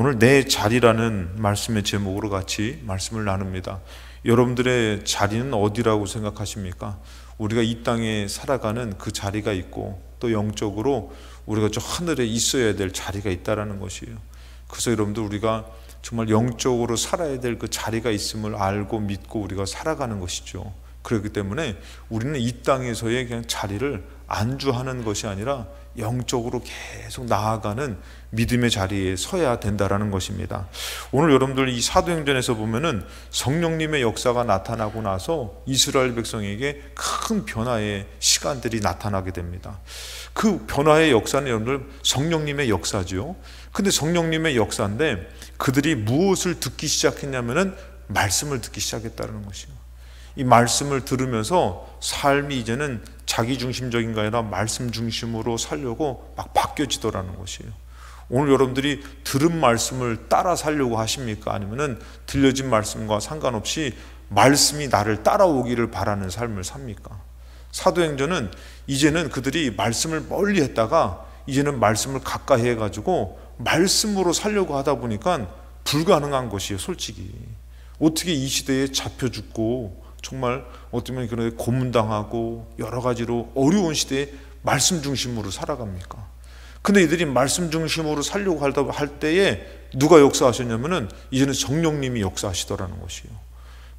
오늘 내 자리라는 말씀의 제목으로 같이 말씀을 나눕니다. 여러분들의 자리는 어디라고 생각하십니까? 우리가 이 땅에 살아가는 그 자리가 있고 또 영적으로 우리가 저 하늘에 있어야 될 자리가 있다는 것이에요. 그래서 여러분들 우리가 정말 영적으로 살아야 될 그 자리가 있음을 알고 믿고 우리가 살아가는 것이죠. 그렇기 때문에 우리는 이 땅에서의 그냥 자리를 안주하는 것이 아니라 영적으로 계속 나아가는 믿음의 자리에 서야 된다라는 것입니다. 오늘 여러분들 이 사도행전에서 보면은 성령님의 역사가 나타나고 나서 이스라엘 백성에게 큰 변화의 시간들이 나타나게 됩니다. 그 변화의 역사는 여러분들 성령님의 역사죠. 근데 성령님의 역사인데 그들이 무엇을 듣기 시작했냐면은 말씀을 듣기 시작했다는 것이에요. 이 말씀을 들으면서 삶이 이제는 자기중심적인 게 아니라 말씀 중심으로 살려고 막 바뀌어지더라는 것이에요. 오늘 여러분들이 들은 말씀을 따라 살려고 하십니까? 아니면은 들려진 말씀과 상관없이 말씀이 나를 따라오기를 바라는 삶을 삽니까? 사도행전은 이제는 그들이 말씀을 멀리 했다가 이제는 말씀을 가까이 해가지고 말씀으로 살려고 하다 보니까 불가능한 것이에요. 솔직히 어떻게 이 시대에 잡혀 죽고 정말 어쩌면 그런 고문당하고 여러 가지로 어려운 시대에 말씀 중심으로 살아갑니까? 근데 이들이 말씀 중심으로 살려고 할 때에 누가 역사하셨냐면은 이제는 성령님이 역사하시더라는 것이에요.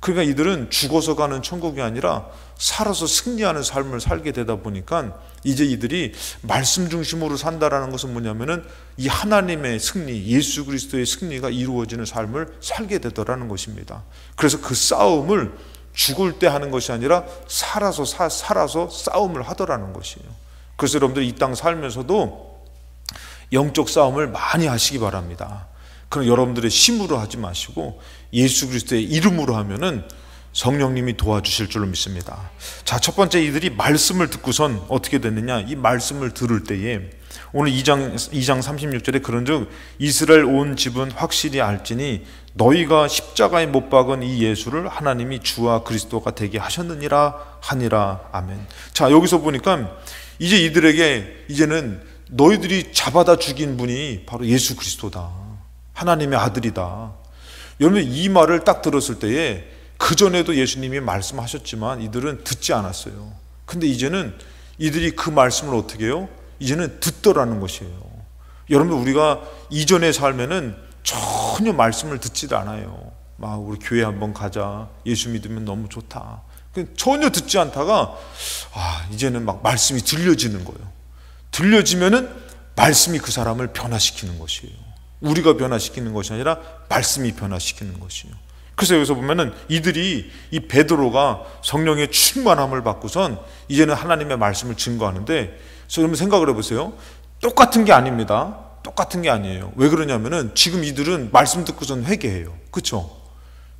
그러니까 이들은 죽어서 가는 천국이 아니라 살아서 승리하는 삶을 살게 되다 보니까 이제 이들이 말씀 중심으로 산다라는 것은 뭐냐면은 이 하나님의 승리, 예수 그리스도의 승리가 이루어지는 삶을 살게 되더라는 것입니다. 그래서 그 싸움을 죽을 때 하는 것이 아니라 살아서 싸움을 하더라는 것이에요. 그래서 여러분들 이 땅 살면서도 영적 싸움을 많이 하시기 바랍니다. 그럼 여러분들의 힘으로 하지 마시고 예수 그리스도의 이름으로 하면은 성령님이 도와주실 줄로 믿습니다. 자, 첫 번째 이들이 말씀을 듣고선 어떻게 됐느냐? 이 말씀을 들을 때에 오늘 2장 36절에 그런즉 이스라엘 온 집은 확실히 알지니 너희가 십자가에 못 박은 이 예수를 하나님이 주와 그리스도가 되게 하셨느니라 하니라. 아멘. 자, 여기서 보니까 이제 이들에게 이제는 너희들이 잡아다 죽인 분이 바로 예수 그리스도다. 하나님의 아들이다. 여러분 이 말을 딱 들었을 때에 그전에도 예수님이 말씀하셨지만 이들은 듣지 않았어요. 근데 이제는 이들이 그 말씀을 어떻게 해요? 이제는 듣더라는 것이에요. 여러분 우리가 이전의 삶에는 전혀 말씀을 듣지도 않아요. 막 우리 교회 한번 가자. 예수 믿으면 너무 좋다. 전혀 듣지 않다가 이제는 막 말씀이 들려지는 거예요. 들려지면은 말씀이 그 사람을 변화시키는 것이에요. 우리가 변화시키는 것이 아니라 말씀이 변화시키는 것이에요. 그래서 여기서 보면은 이들이 이 베드로가 성령의 충만함을 받고선 이제는 하나님의 말씀을 증거하는데, 여러분 생각을 해보세요. 똑같은 게 아닙니다. 똑같은 게 아니에요. 왜 그러냐면은 지금 이들은 말씀 듣고선 회개해요. 그렇죠?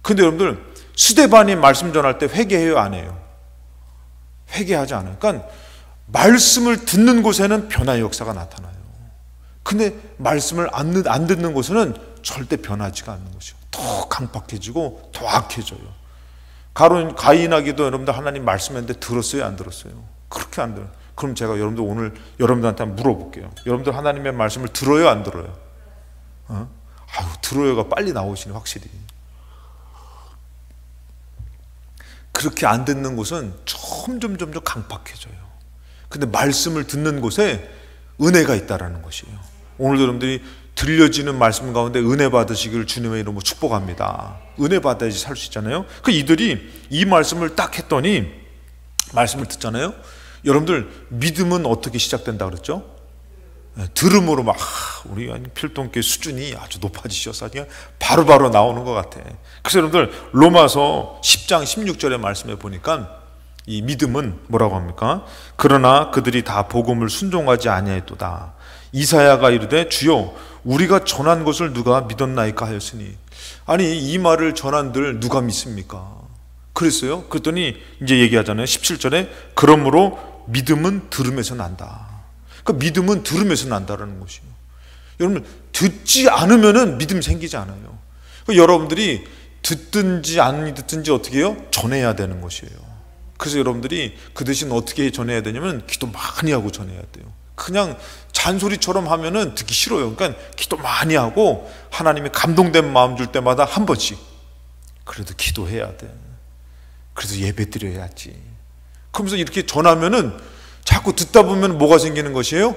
근데 여러분들 스데반이 말씀 전할 때 회개해요, 안 해요? 회개하지 않아요. 그러니까 말씀을 듣는 곳에는 변화의 역사가 나타나요. 근데 말씀을 안 듣는 곳에는 절대 변하지가 않는 것이요. 더 강팍해지고 더 악해져요. 가인하기도 여러분들 하나님 말씀했는데 들었어요, 안 들었어요? 그렇게 안 들어요. 그럼 제가 여러분들 오늘 여러분들한테 한번 물어볼게요. 여러분들 하나님의 말씀을 들어요, 안 들어요? 들어요가 빨리 나오시네, 확실히. 그렇게 안 듣는 곳은 점점 강팍해져요. 근데 말씀을 듣는 곳에 은혜가 있다라는 것이에요. 오늘 여러분들이 들려지는 말씀 가운데 은혜 받으시길 주님의 이름으로 축복합니다. 은혜 받아야지 살 수 있잖아요. 이들이 이 말씀을 딱 했더니 말씀을 듣잖아요. 여러분들 믿음은 어떻게 시작된다 그랬죠? 들음으로 막 우리 필동교회 수준이 아주 높아지셔서 바로바로 나오는 것 같아. 그래서 여러분들 로마서 10장 16절의 말씀에 보니까 이 믿음은 뭐라고 합니까? 그러나 그들이 다 복음을 순종하지 아니하였도다. 이사야가 이르되 주여 우리가 전한 것을 누가 믿었나이까 하였으니. 아니 이 말을 전한들 누가 믿습니까? 그랬어요. 그랬더니 이제 얘기하잖아요. 17절에 그러므로 믿음은 들음에서 난다. 그러니까 믿음은 들음에서 난다라는 것이에요. 여러분 듣지 않으면은 믿음 생기지 않아요. 그러니까 여러분들이 듣든지 안 듣든지 어떻게 해요? 전해야 되는 것이에요. 그래서 여러분들이 그 대신 어떻게 전해야 되냐면 기도 많이 하고 전해야 돼요. 그냥 잔소리처럼 하면은 듣기 싫어요. 그러니까 기도 많이 하고 하나님이 감동된 마음 줄 때마다 한 번씩 그래도 기도해야 돼. 그래도 예배 드려야지. 그러면서 이렇게 전하면은 자꾸 듣다 보면 뭐가 생기는 것이에요?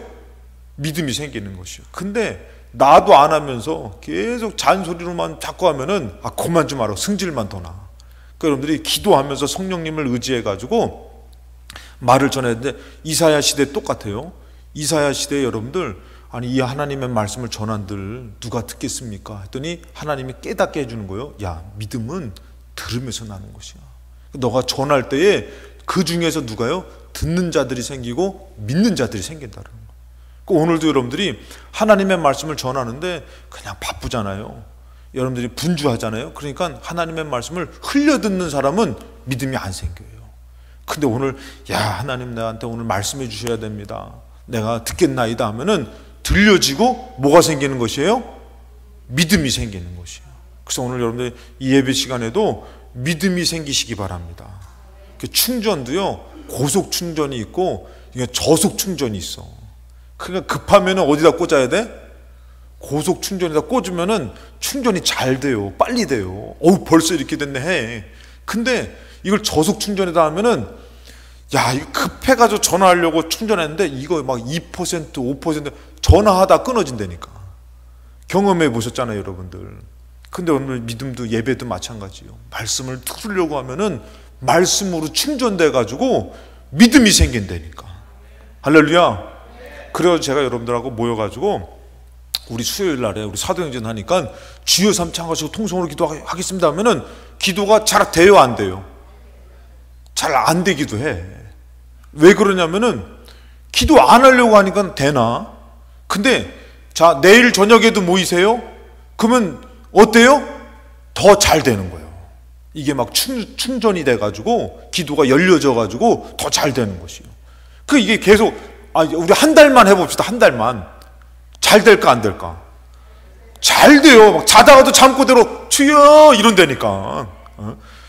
믿음이 생기는 것이요. 근데 나도 안 하면서 계속 잔소리로만 자꾸 하면은 그만 좀 하라. 승질만 더 나. 그러니까 여러분들이 기도하면서 성령님을 의지해 가지고 말을 전해야 되는데, 이사야 시대 똑같아요. 이사야 시대에 여러분들, 아니 이 하나님의 말씀을 전한들 누가 듣겠습니까? 했더니 하나님이 깨닫게 해주는 거예요. 야, 믿음은 들으면서 나는 것이야. 너가 전할 때에 그 중에서 누가요? 듣는 자들이 생기고 믿는 자들이 생긴다는 거예요. 오늘도 여러분들이 하나님의 말씀을 전하는데 그냥 바쁘잖아요. 여러분들이 분주하잖아요. 그러니까 하나님의 말씀을 흘려듣는 사람은 믿음이 안 생겨요. 근데 오늘 야, 하나님 나한테 오늘 말씀해 주셔야 됩니다. 내가 듣겠나이다 하면은 들려지고 뭐가 생기는 것이에요? 믿음이 생기는 것이에요. 그래서 오늘 여러분들 이 예배 시간에도 믿음이 생기시기 바랍니다. 충전도요, 고속 충전이 있고 저속 충전이 있어. 그러니까 급하면 어디다 꽂아야 돼? 고속 충전에다 꽂으면은 충전이 잘 돼요. 빨리 돼요. 벌써 이렇게 됐네 해. 근데 이걸 저속 충전에다 하면은, 야, 이거 급해가지고 전화하려고 충전했는데 이거 막 2%, 5% 전화하다 끊어진다니까. 경험해 보셨잖아요, 여러분들. 근데 오늘 믿음도 예배도 마찬가지예요. 말씀을 들으려고 하면은 말씀으로 충전돼가지고 믿음이 생긴다니까. 할렐루야. 그래서 제가 여러분들하고 모여가지고 우리 수요일 날에 우리 사도행전 하니까 주여 삼창하시고 통성으로 기도하겠습니다 하면은 기도가 잘 돼요, 안 돼요? 잘 안 되기도 해. 왜 그러냐면은 기도 안 하려고 하니까 되나? 근데 자, 내일 저녁에도 모이세요? 그러면 어때요? 더 잘 되는 거예요. 이게 막 충전이 돼가지고 기도가 열려져가지고 더 잘 되는 것이에요. 이게 계속 우리 한 달만 해봅시다. 한 달만. 잘 될까 안 될까? 잘 돼요. 막 자다가도 잠꼬대로 주여 이런다니까.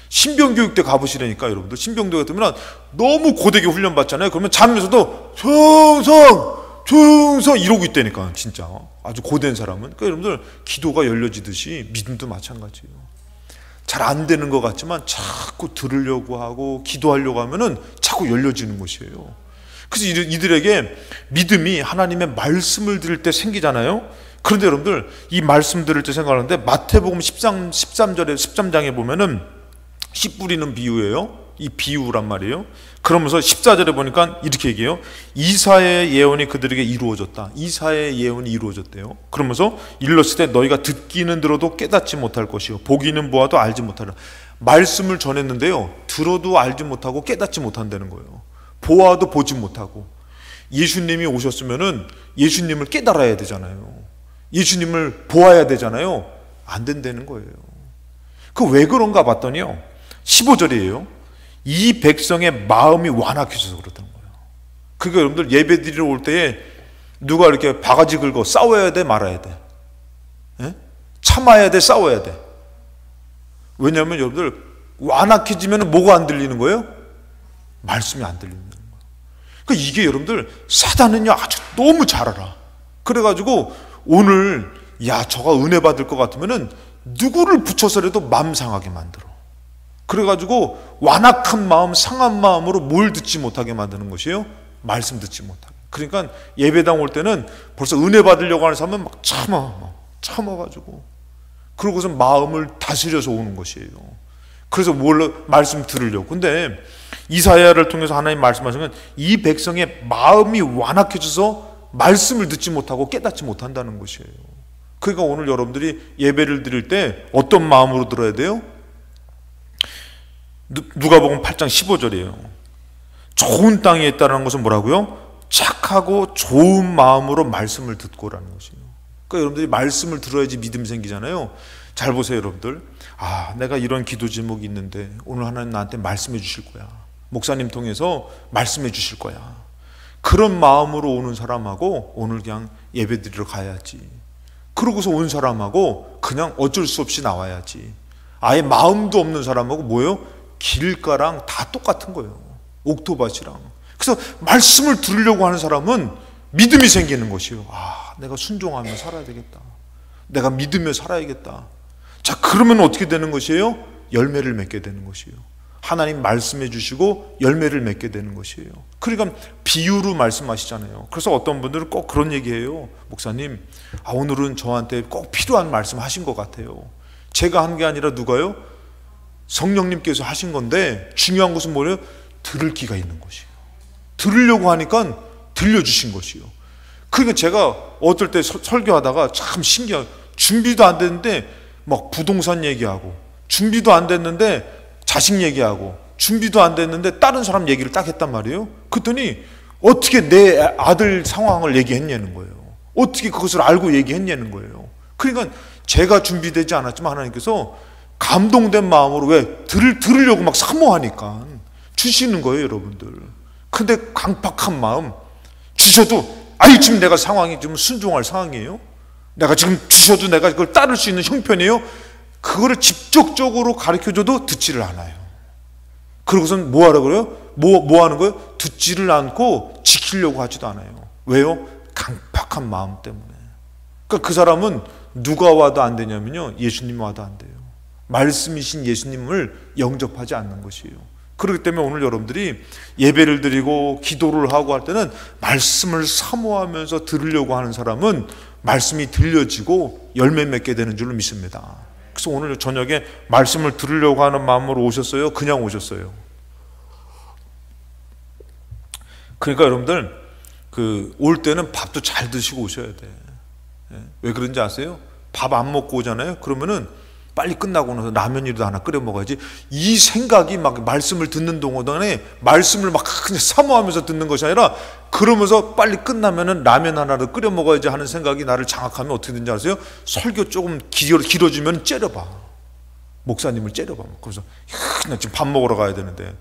신병교육 때 가보시라니까. 여러분들 신병교육 때면 너무 고되게 훈련받잖아요. 그러면 자면서도 충성 이러고 있다니까. 진짜 아주 고된 사람은. 그러니까 여러분들 기도가 열려지듯이 믿음도 마찬가지예요. 잘 안 되는 것 같지만 자꾸 들으려고 하고 기도하려고 하면은 자꾸 열려지는 것이에요. 그래서 이들에게 믿음이 하나님의 말씀을 들을 때 생기잖아요. 그런데 여러분들 이 말씀 들을 때 생각하는데 마태복음 13장에 보면은 씨 뿌리는 비유예요. 이 비유란 말이에요. 그러면서 14절에 보니까 이렇게 얘기해요. 이사야의 예언이 그들에게 이루어졌다. 이사야의 예언이 이루어졌대요. 그러면서 일렀을 때 너희가 듣기는 들어도 깨닫지 못할 것이요 보기는 보아도 알지 못하리라. 말씀을 전했는데요, 들어도 알지 못하고 깨닫지 못한다는 거예요. 보아도 보지 못하고. 예수님이 오셨으면은 예수님을 깨달아야 되잖아요. 예수님을 보아야 되잖아요. 안 된다는 거예요. 왜 그런가 봤더니요, 15절이에요. 이 백성의 마음이 완악해져서 그렇다는 거예요. 그러니까 여러분들 예배 드리러 올 때에 누가 이렇게 바가지 긁어 싸워야 돼, 말아야 돼? 예? 참아야 돼, 싸워야 돼? 왜냐하면 여러분들 완악해지면 뭐가 안 들리는 거예요? 말씀이 안 들리는 거예요. 그러니까 이게 여러분들 사단은요 아주 너무 잘 알아. 그래가지고 오늘 저가 은혜 받을 것 같으면은 누구를 붙여서라도 마음 상하게 만들어. 그래가지고 완악한 마음, 상한 마음으로 뭘 듣지 못하게 만드는 것이에요? 말씀 듣지 못하게. 그러니까 예배당 올 때는 벌써 은혜 받으려고 하는 사람은 막 참아가지고 그러고서 마음을 다스려서 오는 것이에요. 그래서 말씀 들으려고. 근데 이사야를 통해서 하나님 말씀하시는 건 이 백성의 마음이 완악해져서 말씀을 듣지 못하고 깨닫지 못한다는 것이에요. 그러니까 오늘 여러분들이 예배를 드릴 때 어떤 마음으로 들어야 돼요? 누가복음 8장 15절이에요. 좋은 땅에 있다는 것은 뭐라고요? 착하고 좋은 마음으로 말씀을 듣고라는 것이에요. 그러니까 여러분들이 말씀을 들어야지 믿음이 생기잖아요. 잘 보세요, 여러분들. 내가 이런 기도 제목이 있는데 오늘 하나님 나한테 말씀해 주실 거야. 목사님 통해서 말씀해 주실 거야. 그런 마음으로 오는 사람하고 오늘 그냥 예배 드리러 가야지. 그러고서 온 사람하고 그냥 어쩔 수 없이 나와야지. 아예 마음도 없는 사람하고 뭐예요? 길가랑 다 똑같은 거예요. 옥토밭이랑. 그래서 말씀을 들으려고 하는 사람은 믿음이 생기는 것이요. 아, 내가 순종하며 살아야 되겠다. 내가 믿으며 살아야겠다. 자, 그러면 어떻게 되는 것이에요? 열매를 맺게 되는 것이에요. 하나님 말씀해 주시고 열매를 맺게 되는 것이에요. 그러니까 비유로 말씀하시잖아요. 그래서 어떤 분들은 꼭 그런 얘기해요. 목사님, 오늘은 저한테 꼭 필요한 말씀 하신 것 같아요. 제가 한 게 아니라 누가요? 성령님께서 하신 건데, 중요한 것은 뭐예요? 들을 귀가 있는 것이에요. 들으려고 하니까 들려주신 것이에요. 그러니까 제가 어떨 때 설교하다가 참 신기해요. 준비도 안 됐는데 막 부동산 얘기하고, 준비도 안 됐는데 자식 얘기하고, 준비도 안 됐는데 다른 사람 얘기를 딱 했단 말이에요. 그랬더니 어떻게 내 아들 상황을 얘기했냐는 거예요. 어떻게 그것을 알고 얘기했냐는 거예요. 그러니까 제가 준비되지 않았지만 하나님께서 감동된 마음으로, 왜? 들으려고 막 사모하니까 주시는 거예요, 여러분들. 근데 강팍한 마음 주셔도, 지금 내가 상황이 좀 순종할 상황이에요? 내가 지금 주셔도 내가 그걸 따를 수 있는 형편이에요? 그거를 직접적으로 가르쳐줘도 듣지를 않아요. 그러고선 뭐 하라고 그래요? 뭐 하는 거예요? 듣지를 않고 지키려고 하지도 않아요. 왜요? 강팍한 마음 때문에. 그러니까 그 사람은 누가 와도 안 되냐면요, 예수님 와도 안 돼요. 말씀이신 예수님을 영접하지 않는 것이에요. 그렇기 때문에 오늘 여러분들이 예배를 드리고 기도를 하고 할 때는 말씀을 사모하면서 들으려고 하는 사람은 말씀이 들려지고 열매 맺게 되는 줄로 믿습니다. 그래서 오늘 저녁에 말씀을 들으려고 하는 마음으로 오셨어요? 그냥 오셨어요? 그러니까 여러분들 올 때는 밥도 잘 드시고 오셔야 돼. 왜 그런지 아세요? 밥 안 먹고 오잖아요. 그러면은 빨리 끝나고 나서 라면이라도 하나 끓여 먹어야지, 이 생각이 막 말씀을 듣는 동안에 말씀을 막 그냥 사모하면서 듣는 것이 아니라, 그러면서 빨리 끝나면은 라면 하나를 끓여 먹어야지 하는 생각이 나를 장악하면 어떻게 되는지 아세요? 설교 조금 길어지면 째려봐. 목사님을 째려봐. 그래서 그냥 지금 밥 먹으러 가야 되는데,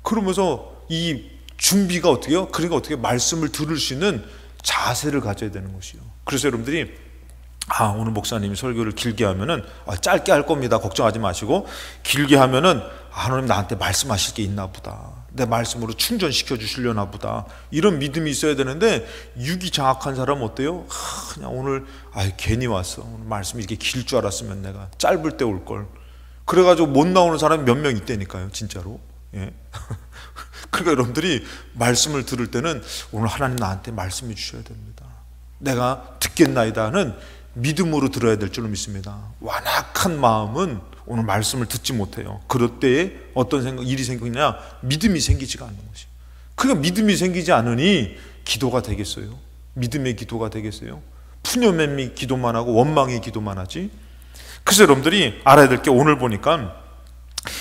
그러면서 이 준비가 어떻게 해요? 그러니까 어떻게 말씀을 들을 수 있는 자세를 가져야 되는 것이요. 그래서 여러분들이 오늘 목사님이 설교를 길게 하면은 짧게 할 겁니다. 걱정하지 마시고, 길게 하면은 하나님 나한테 말씀하실 게 있나 보다, 내 말씀으로 충전시켜 주시려나 보다, 이런 믿음이 있어야 되는데, 육이 장악한 사람은 어때요? 그냥 오늘 괜히 왔어. 오늘 말씀이 이렇게 길 줄 알았으면 내가 짧을 때 올 걸. 그래가지고 못 나오는 사람이 몇 명 있다니까요, 진짜로. 예. 그러니까 여러분들이 말씀을 들을 때는 오늘 하나님 나한테 말씀해 주셔야 됩니다. 내가 듣겠나이다는 믿음으로 들어야 될 줄로 믿습니다. 완악한 마음은 오늘 말씀을 듣지 못해요. 그럴 때에 어떤 일이 생기냐? 믿음이 생기지가 않는 것이에요. 그러니까 믿음이 생기지 않으니 기도가 되겠어요? 믿음의 기도가 되겠어요? 푸념의 기도만 하고 원망의 기도만 하지. 그래서 여러분들이 알아야 될 게, 오늘 보니까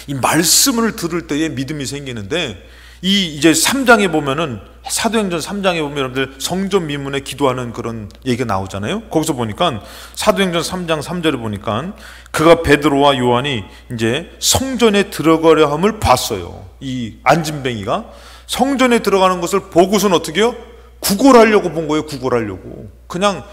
이 말씀을 들을 때에 믿음이 생기는데, 이제 3장에 보면은, 사도행전 3장에 보면 여러분들 성전 미문에 기도하는 그런 얘기가 나오잖아요. 거기서 보니까 사도행전 3장 3절에 보니까 그가 베드로와 요한이 이제 성전에 들어가려 함을 봤어요. 이 안진뱅이가 성전에 들어가는 것을 보고선 어떻게 해요? 구걸하려고 본 거예요. 구걸하려고. 그냥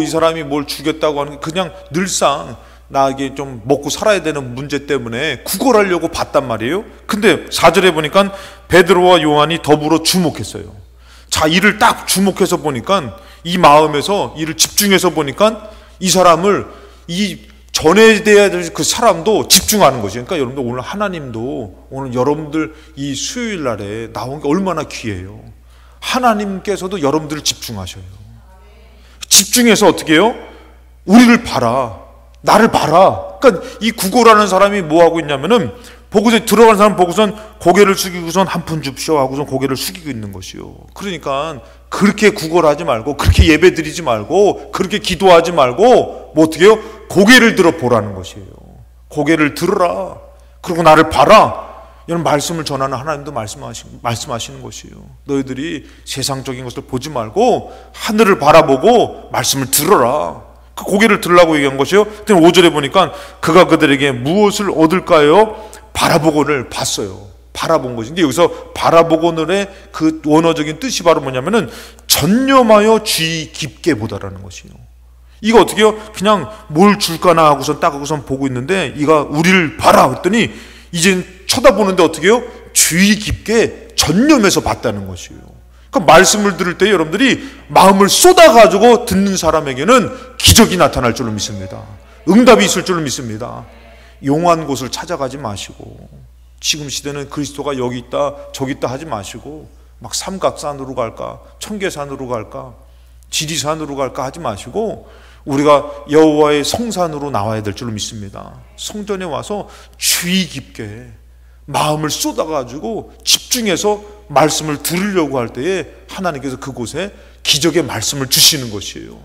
이 사람이 뭘 주겠다고 하는 게, 그냥 늘상 나에게 좀 먹고 살아야 되는 문제 때문에 구걸하려고 봤단 말이에요. 근데 4절에 보니까 베드로와 요한이 더불어 주목했어요. 자, 이를 딱 주목해서 보니까, 이 마음에서 이를 집중해서 보니까 이 사람을, 이 전해야 될 그 사람도 집중하는 거죠. 그러니까 여러분들 오늘 하나님도, 오늘 여러분들 이 수요일 날에 나온 게 얼마나 귀해요. 하나님께서도 여러분들을 집중하셔요. 집중해서 어떻게 해요? 우리를 봐라, 나를 봐라. 그러니까 이 구걸하는 사람이 뭐 하고 있냐면은, 보고서 들어간 사람 보고선 고개를 숙이고선 한 푼 줍쇼 하고선 고개를 숙이고 있는 것이요. 그러니까 그렇게 구걸하지 말고, 그렇게 예배 드리지 말고, 그렇게 기도하지 말고, 뭐 어떻게 해요? 고개를 들어 보라는 것이에요. 고개를 들어라. 그리고 나를 봐라. 이런 말씀을 전하는 하나님도 말씀하시는 것이에요. 너희들이 세상적인 것을 보지 말고 하늘을 바라보고 말씀을 들어라. 그 고개를 들으라고 얘기한 것이요. 5절에 보니까 그가 그들에게 무엇을 얻을까요? 바라보고를 봤어요. 바라본 것인데, 여기서 바라보고는의 그 원어적인 뜻이 바로 뭐냐면은 전념하여 주의 깊게 보다라는 것이에요. 이거 어떻게 해요? 그냥 뭘 줄까나 하고선 딱 하고선 보고 있는데, 이가 우리를 봐라 했더니 이젠 쳐다보는데 어떻게 해요? 주의 깊게 전념해서 봤다는 것이에요. 그 말씀을 들을 때 여러분들이 마음을 쏟아가지고 듣는 사람에게는 기적이 나타날 줄로 믿습니다. 응답이 있을 줄로 믿습니다. 용한 곳을 찾아가지 마시고, 지금 시대는 그리스도가 여기 있다 저기 있다 하지 마시고 막 삼각산으로 갈까 청계산으로 갈까 지리산으로 갈까 하지 마시고 우리가 여호와의 성산으로 나와야 될 줄로 믿습니다. 성전에 와서 주의 깊게 마음을 쏟아가지고 집중해서 말씀을 들으려고 할 때에 하나님께서 그곳에 기적의 말씀을 주시는 것이에요.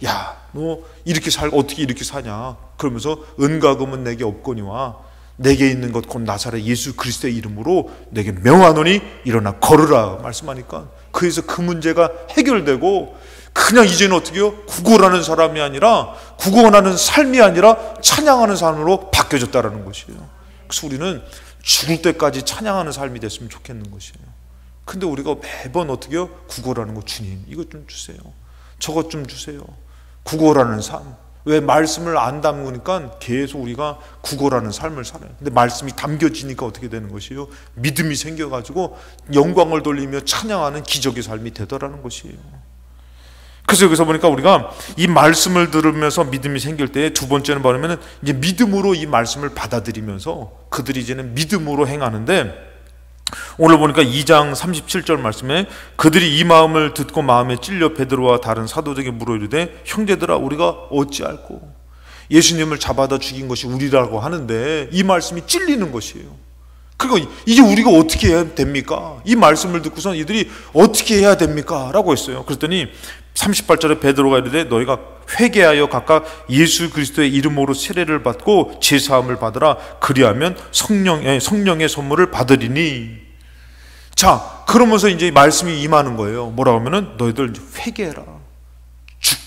야, 너 이렇게 어떻게 이렇게 사냐? 그러면서 은과금은 내게 없거니와 내게 있는 것 곧 나사렛 예수 그리스도의 이름으로 내게 명하노니 일어나 걸으라 말씀하니까 그래서 그 문제가 해결되고 그냥 이제는 어떻게 해요? 구걸하는 사람이 아니라 구걸하는 삶이 아니라 찬양하는 삶으로 바뀌어졌다라는 것이에요. 그래서 우리는 죽을 때까지 찬양하는 삶이 됐으면 좋겠는 것이에요. 근데 우리가 매번 어떻게 해요? 구걸하는 거, 주님 이것 좀 주세요, 저것 좀 주세요. 구걸하는 삶. 왜? 말씀을 안 담으니까 계속 우리가 구걸하는 삶을 살아요. 근데 말씀이 담겨지니까 어떻게 되는 것이에요? 믿음이 생겨가지고 영광을 돌리며 찬양하는 기적의 삶이 되더라는 것이에요. 그래서 여기서 보니까 우리가 이 말씀을 들으면서 믿음이 생길 때 두 번째는 뭐냐면은 이제 믿음으로 이 말씀을 받아들이면서 그들이 이제는 믿음으로 행하는데, 오늘 보니까 2장 37절 말씀에 그들이 이 마음을 듣고 마음에 찔려 베드로와 다른 사도들에게 물어 이르되 형제들아 우리가 어찌할꼬? 예수님을 잡아다 죽인 것이 우리라고 하는데 이 말씀이 찔리는 것이에요. 그리고 이제 우리가 어떻게 해야 됩니까? 이 말씀을 듣고선 이들이 어떻게 해야 됩니까? 라고 했어요. 그랬더니 38절에 베드로가 이르되 너희가 회개하여 각각 예수 그리스도의 이름으로 세례를 받고 제사함을 받으라. 그리하면 성령의 선물을 받으리니. 자, 그러면서 이제 말씀이 임하는 거예요. 뭐라고 하면은 너희들 회개해라.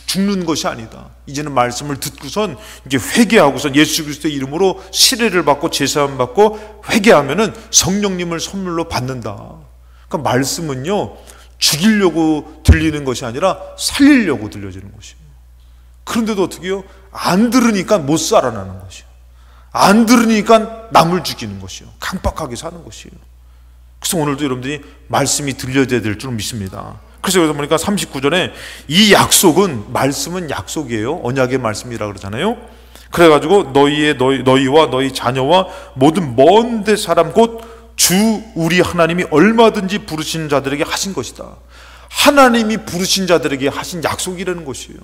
죽는 것이 아니다. 이제는 말씀을 듣고선 이제 회개하고선 예수 그리스도의 이름으로 세례를 받고 제사함 받고 회개하면은 성령님을 선물로 받는다. 그러니까 말씀은요 죽이려고 들리는 것이 아니라 살리려고 들려지는 것이에요. 그런데도 어떻게 해요? 안 들으니까 못 살아나는 것이에요. 안 들으니까 남을 죽이는 것이에요. 강박하게 사는 것이에요. 그래서 오늘도 여러분들이 말씀이 들려야 될 줄 믿습니다. 그래서 여기서 보니까 39절에 이 약속은, 말씀은 약속이에요. 언약의 말씀이라 그러잖아요. 그래가지고 너희와 너희 자녀와 모든 먼 데 사람 곧 주 우리 하나님이 얼마든지 부르신 자들에게 하신 것이다. 하나님이 부르신 자들에게 하신 약속이라는 것이에요.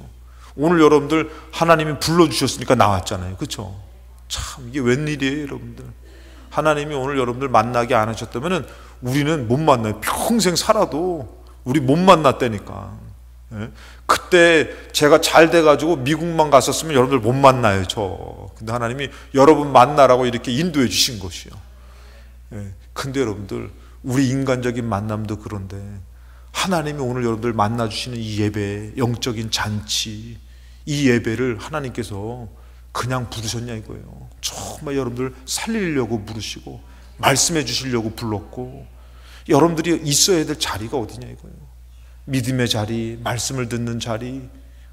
오늘 여러분들 하나님이 불러주셨으니까 나왔잖아요. 그렇죠? 참 이게 웬일이에요 여러분들. 하나님이 오늘 여러분들 만나게 안 하셨다면 우리는 못 만나요. 평생 살아도 우리 못 만났다니까. 그때 제가 잘 돼가지고 미국만 갔었으면 여러분들 못 만나요 저. 근데 하나님이 여러분 만나라고 이렇게 인도해 주신 것이요. 근데 여러분들 우리 인간적인 만남도 그런데 하나님이 오늘 여러분들 만나주시는 이 예배, 영적인 잔치, 이 예배를 하나님께서 그냥 부르셨냐 이거예요. 정말 여러분들 살리려고 부르시고 말씀해 주시려고 불렀고 여러분들이 있어야 될 자리가 어디냐 이거예요. 믿음의 자리, 말씀을 듣는 자리,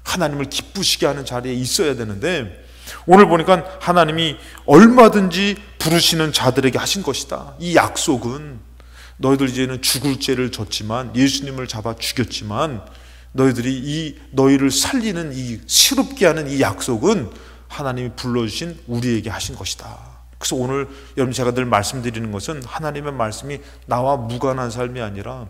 하나님을 기쁘시게 하는 자리에 있어야 되는데 오늘 보니까 하나님이 얼마든지 부르시는 자들에게 하신 것이다. 이 약속은 너희들 이제는 죽을 죄를 졌지만 예수님을 잡아 죽였지만 너희들이 너희를 살리는 이 시롭게 하는 이 약속은 하나님이 불러주신 우리에게 하신 것이다. 그래서 오늘 여러분 제가 늘 말씀드리는 것은 하나님의 말씀이 나와 무관한 삶이 아니라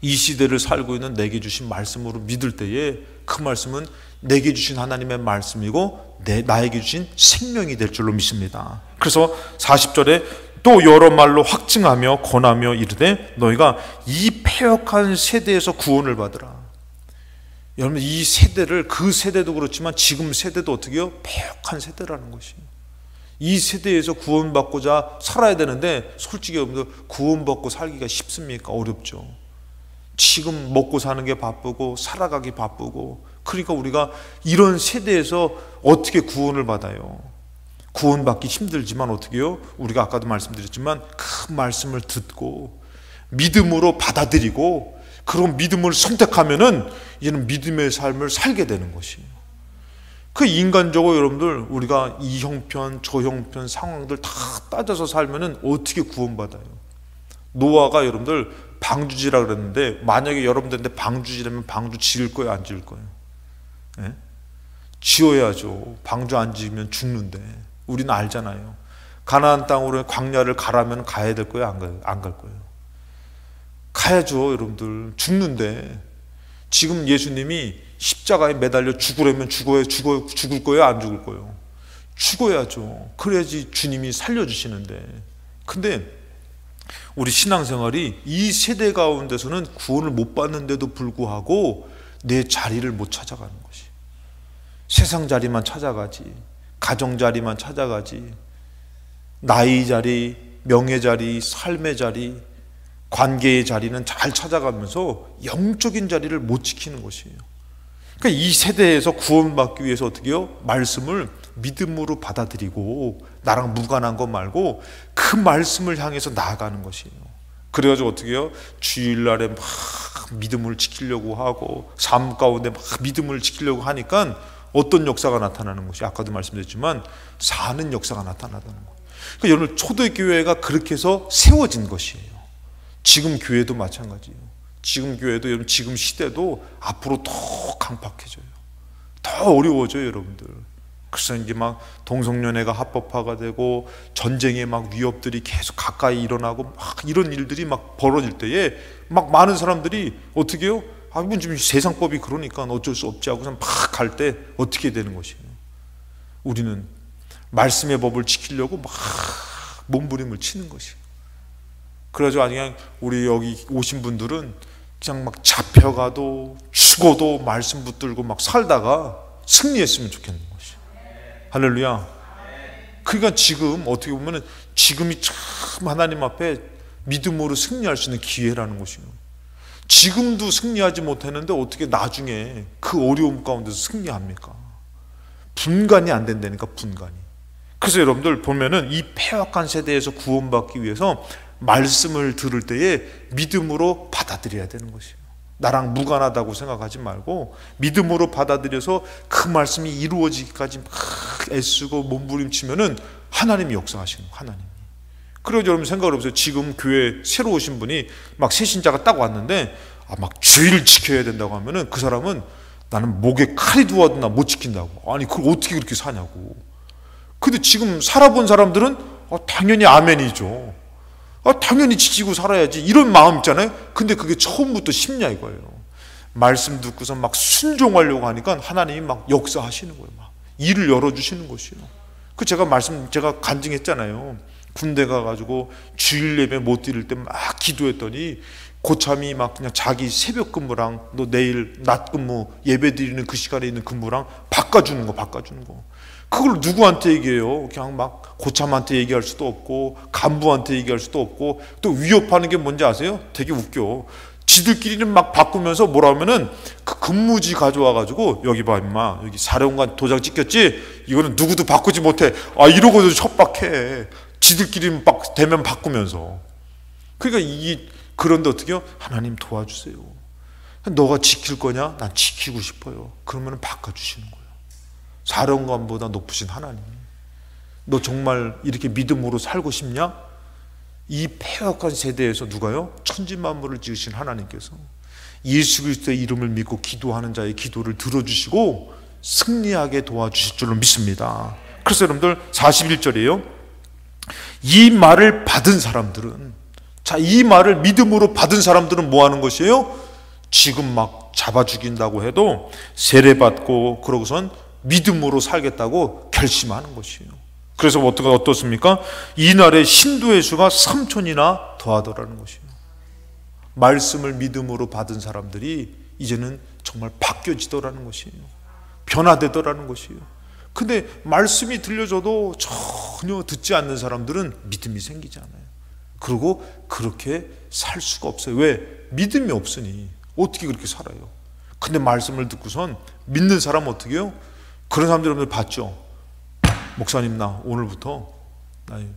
이 시대를 살고 있는 내게 주신 말씀으로 믿을 때에 그 말씀은 내게 주신 하나님의 말씀이고 나에게 주신 생명이 될 줄로 믿습니다. 그래서 40절에 또 여러 말로 확증하며 권하며 이르되 너희가 이 패역한 세대에서 구원을 받으라. 여러분 이 세대를, 그 세대도 그렇지만 지금 세대도 어떻게 해요? 패역한 세대라는 것이에요. 이 세대에서 구원받고자 살아야 되는데 솔직히 여러분들 구원받고 살기가 쉽습니까? 어렵죠. 지금 먹고 사는 게 바쁘고 살아가기 바쁘고, 그러니까 우리가 이런 세대에서 어떻게 구원을 받아요? 구원받기 힘들지만 어떻게 해요? 우리가 아까도 말씀드렸지만 그 말씀을 듣고 믿음으로 받아들이고 그런 믿음을 선택하면은 이제는 믿음의 삶을 살게 되는 것이에요. 그 인간적으로 여러분들 우리가 이 형편 저 형편 상황들 다 따져서 살면은 어떻게 구원받아요? 노아가 여러분들 방주지라 그랬는데, 만약에 여러분들한테 방주지라면 방주 지을 거예요, 안 지을 거예요? 예? 지어야죠. 방주 안 지으면 죽는데. 우리는 알잖아요. 가나안 땅으로 광야를 가라면 가야 될 거예요, 안 갈 거예요? 가야죠. 여러분들 죽는데. 지금 예수님이 십자가에 매달려 죽으려면 죽을 거예요, 안 죽을 거예요? 죽어야죠. 그래야지 주님이 살려주시는데. 근데 우리 신앙생활이 이 세대 가운데서는 구원을 못 받는데도 불구하고 내 자리를 못 찾아가는 것이, 세상 자리만 찾아가지, 가정 자리만 찾아가지, 나이 자리, 명예 자리, 삶의 자리, 관계의 자리는 잘 찾아가면서 영적인 자리를 못 지키는 것이에요. 그러니까 이 세대에서 구원받기 위해서 어떻게 해요? 말씀을 믿음으로 받아들이고 나랑 무관한 것 말고 그 말씀을 향해서 나아가는 것이에요. 그래가지고 어떻게 해요? 주일날에 막 믿음을 지키려고 하고 삶 가운데 막 믿음을 지키려고 하니까 어떤 역사가 나타나는 것이, 아까도 말씀드렸지만 사는 역사가 나타나는 거예요. 그러니까 여러분, 초대교회가 그렇게 해서 세워진 것이에요. 지금 교회도 마찬가지예요. 지금 교회도, 여러분, 지금 시대도 앞으로 더 강팍해져요. 더 어려워져요, 여러분들. 그래서 이제 막 동성연애가 합법화가 되고 전쟁의 막 위협들이 계속 가까이 일어나고 막 이런 일들이 막 벌어질 때에 막 많은 사람들이 어떻게 해요? 뭐 지금 세상법이 그러니까 어쩔 수 없지 하고서 막 갈 때 어떻게 되는 것이에요? 우리는 말씀의 법을 지키려고 막 몸부림을 치는 것이에요. 그래서 그냥 우리 여기 오신 분들은 그냥 막 잡혀가도 죽어도 말씀 붙들고 막 살다가 승리했으면 좋겠는 것이에요. 할렐루야. 그러니까 지금 어떻게 보면 지금이 참 하나님 앞에 믿음으로 승리할 수 있는 기회라는 것이에요. 지금도 승리하지 못했는데 어떻게 나중에 그 어려움 가운데서 승리합니까? 분간이 안 된다니까, 분간이. 그래서 여러분들 보면은 이 폐악한 세대에서 구원받기 위해서 말씀을 들을 때에 믿음으로 받아들여야 되는 것이에요. 나랑 무관하다고 생각하지 말고 믿음으로 받아들여서 그 말씀이 이루어지기까지 막 애쓰고 몸부림치면은 하나님이 역사하시는 거예요, 하나님이. 그래서 여러분 생각을 해보세요. 지금 교회 새로 오신 분이 막 새신자가 딱 왔는데 막 주의를 지켜야 된다고 하면은 그 사람은 나는 목에 칼이 두어도 나 못 지킨다고. 아니 그걸 어떻게 그렇게 사냐고. 근데 지금 살아본 사람들은 당연히 아멘이죠. 당연히 지키고 살아야지, 이런 마음 있잖아요. 근데 그게 처음부터 쉽냐 이거예요. 말씀 듣고서 막 순종하려고 하니까 하나님이 막 역사하시는 거예요. 막 일을 열어주시는 것이에요. 제가 간증했잖아요. 군대 가가지고 주일 예배 못 드릴 때 막 기도했더니 고참이 막 그냥 자기 새벽 근무랑 너 내일 낮 근무 예배 드리는 그 시간에 있는 근무랑 바꿔주는 거. 그걸 누구한테 얘기해요? 그냥 막 고참한테 얘기할 수도 없고 간부한테 얘기할 수도 없고, 또 위협하는 게 뭔지 아세요? 되게 웃겨. 지들끼리는 막 바꾸면서 뭐라 하면은 그 근무지 가져와가지고 여기 봐 임마, 여기 사령관 도장 찍혔지? 이거는 누구도 바꾸지 못해. 이러고도 협박해. 지들끼리 막 대면 바꾸면서. 그러니까 그런데 어떻게 해요? 하나님 도와주세요. 너가 지킬 거냐? 난 지키고 싶어요. 그러면 바꿔주시는 거예요. 사령관보다 높으신 하나님, 너 정말 이렇게 믿음으로 살고 싶냐? 이 폐역한 세대에서 누가요? 천지만물을 지으신 하나님께서 예수 그리스도의 이름을 믿고 기도하는 자의 기도를 들어주시고 승리하게 도와주실 줄로 믿습니다. 그래서 여러분들 41절이에요. 이 말을 받은 사람들은, 이 말을 믿음으로 받은 사람들은 뭐 하는 것이에요? 지금 막 잡아 죽인다고 해도 세례받고 그러고선 믿음으로 살겠다고 결심하는 것이에요. 그래서 어떻습니까? 이날에 신도의 수가 3,000이나 더하더라는 것이에요. 말씀을 믿음으로 받은 사람들이 이제는 정말 바뀌어지더라는 것이에요. 변화되더라는 것이에요. 근데 말씀이 들려줘도 전혀 듣지 않는 사람들은 믿음이 생기지 않아요. 그리고 그렇게 살 수가 없어요. 왜? 믿음이 없으니 어떻게 그렇게 살아요? 근데 말씀을 듣고선 믿는 사람은 어떻게 해요? 그런 사람들 여러분들 봤죠? 목사님, 나 오늘부터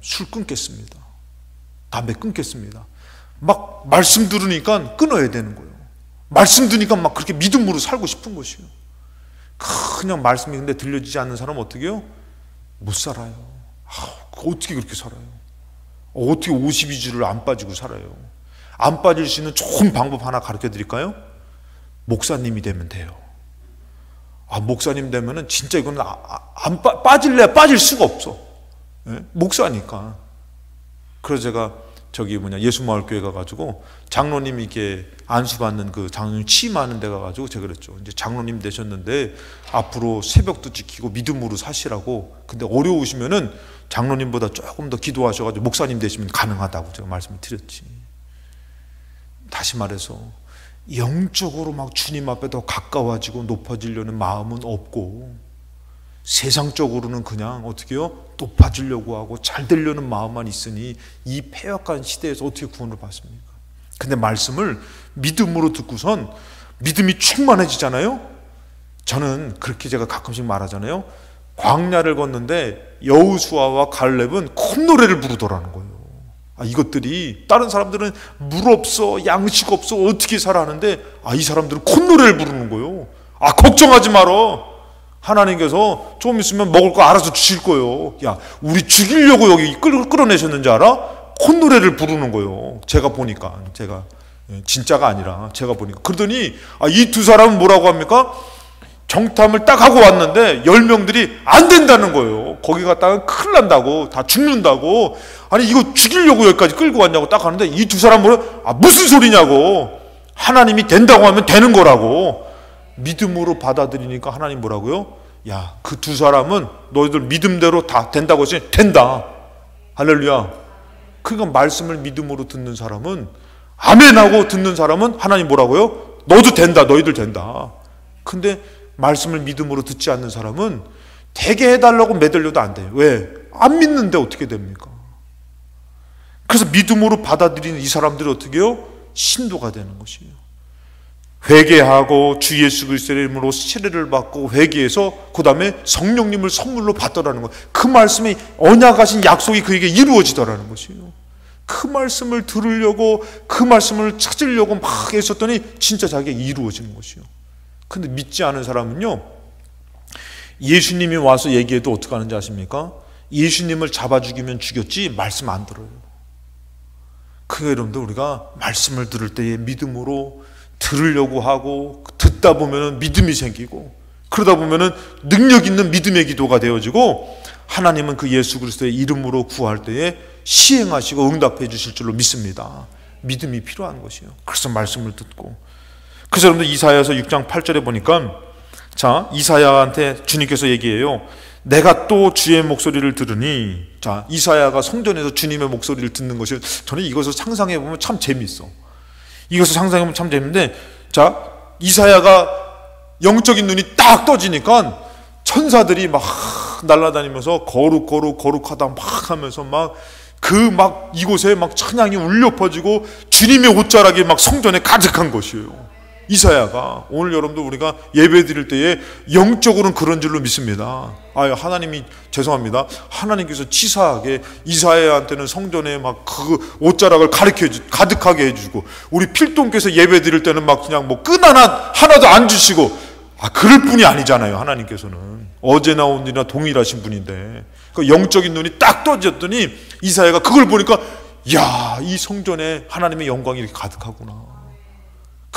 술 끊겠습니다. 담배 끊겠습니다. 막 말씀 들으니까 끊어야 되는 거예요. 말씀 들으니까 막 그렇게 믿음으로 살고 싶은 것이에요. 그냥 말씀이 근데 들려지지 않는 사람은 어떻게 해요? 못 살아요. 어떻게 그렇게 살아요? 어떻게 52주를 안 빠지고 살아요? 안 빠질 수 있는 좋은 방법 하나 가르쳐 드릴까요? 목사님이 되면 돼요. 목사님 되면은 진짜 이거는 빠질래야 빠질 수가 없어. 예? 목사니까. 그래서 제가 예수마을교회 가가지고 장로님 이렇게 안수받는 그 장로님 취임하는 데 가가지고 제가 그랬죠. 이제 장로님 되셨는데 앞으로 새벽도 지키고 믿음으로 사시라고. 근데 어려우시면은 장로님보다 조금 더 기도하셔가지고 목사님 되시면 가능하다고 제가 말씀을 드렸지. 다시 말해서 영적으로 막 주님 앞에 더 가까워지고 높아지려는 마음은 없고, 세상적으로는 그냥 어떻게요? 높아지려고 하고 잘 되려는 마음만 있으니 이 패역한 시대에서 어떻게 구원을 받습니까? 근데 말씀을 믿음으로 듣고선 믿음이 충만해지잖아요. 저는 그렇게 제가 가끔씩 말하잖아요. 광야를 걷는데 여호수아와 갈렙은 콧노래를 부르더라는 거예요. 이것들이 다른 사람들은 물 없어, 양식 없어, 어떻게 살아 하는데 이 사람들은 콧노래를 부르는 거예요. 걱정하지 마라. 하나님께서 좀 있으면 먹을 거 알아서 주실 거예요. 야, 우리 죽이려고 여기 끌어내셨는지 알아? 콧노래를 부르는 거예요. 제가 보니까, 제가 진짜가 아니라 제가 보니까. 그러더니 이 두 사람은 뭐라고 합니까? 정탐을 딱 하고 왔는데 10명들이 안 된다는 거예요. 거기 갔다가 큰일 난다고, 다 죽는다고. 아니 이거 죽이려고 여기까지 끌고 왔냐고 딱 하는데 이 두 사람은 무슨 소리냐고. 하나님이 된다고 하면 되는 거라고. 믿음으로 받아들이니까 하나님 뭐라고요? 야, 그 두 사람은 너희들 믿음대로 다 된다고 했으니 된다. 할렐루야. 그러니까 말씀을 믿음으로 듣는 사람은, 아멘하고 듣는 사람은 하나님 뭐라고요? 너도 된다, 너희들 된다. 근데 말씀을 믿음으로 듣지 않는 사람은 되게 해달라고 매달려도 안 돼요. 왜? 안 믿는데 어떻게 됩니까? 그래서 믿음으로 받아들이는 이 사람들이 어떻게 해요? 신도가 되는 것이에요. 회개하고 주 예수 그리스도의 이름으로 세례를 받고 회개해서 그 다음에 성령님을 선물로 받더라는 것. 그 말씀이 언약하신 약속이 그에게 이루어지더라는 것이에요. 그 말씀을 들으려고, 그 말씀을 찾으려고 막 했었더니 진짜 자기가 이루어지는 것이에요. 근데 믿지 않은 사람은요, 예수님이 와서 얘기해도 어떻게 하는지 아십니까? 예수님을 잡아 죽이면 죽였지 말씀 안 들어요. 그게 여러분들, 우리가 말씀을 들을 때에 믿음으로 들으려고 하고 듣다 보면 믿음이 생기고, 그러다 보면 능력 있는 믿음의 기도가 되어지고, 하나님은 그 예수 그리스도의 이름으로 구할 때에 시행하시고 응답해 주실 줄로 믿습니다. 믿음이 필요한 것이에요. 그래서 말씀을 듣고. 그래서 여러분들 이사야서 6장 8절에 보니까, 자, 이사야한테 주님께서 얘기해요. 내가 또 주의 목소리를 들으니. 자, 이사야가 성전에서 주님의 목소리를 듣는 것이, 저는 이것을 상상해 보면 참 재미있어. 이것을 상상해보면 참 재밌는데, 자, 이사야가 영적인 눈이 딱 떠지니까 천사들이 막 날아다니면서 거룩하다 막 하면서 이곳에 막 찬양이 울려 퍼지고 주님의 옷자락이 막 성전에 가득한 것이에요. 이사야가. 오늘 여러분도 우리가 예배 드릴 때에 영적으로는 그런 줄로 믿습니다. 하나님이, 죄송합니다, 하나님께서 치사하게 이사야한테는 성전에 막 그 옷자락을 가득하게 해주고, 우리 필동께서 예배 드릴 때는 막 그냥 끈 하나도 안 주시고, 그럴 분이 아니잖아요. 하나님께서는 어제나 오늘이나 동일하신 분인데, 그 영적인 눈이 딱 떠졌더니 이사야가 그걸 보니까, 야, 이 성전에 하나님의 영광이 이렇게 가득하구나.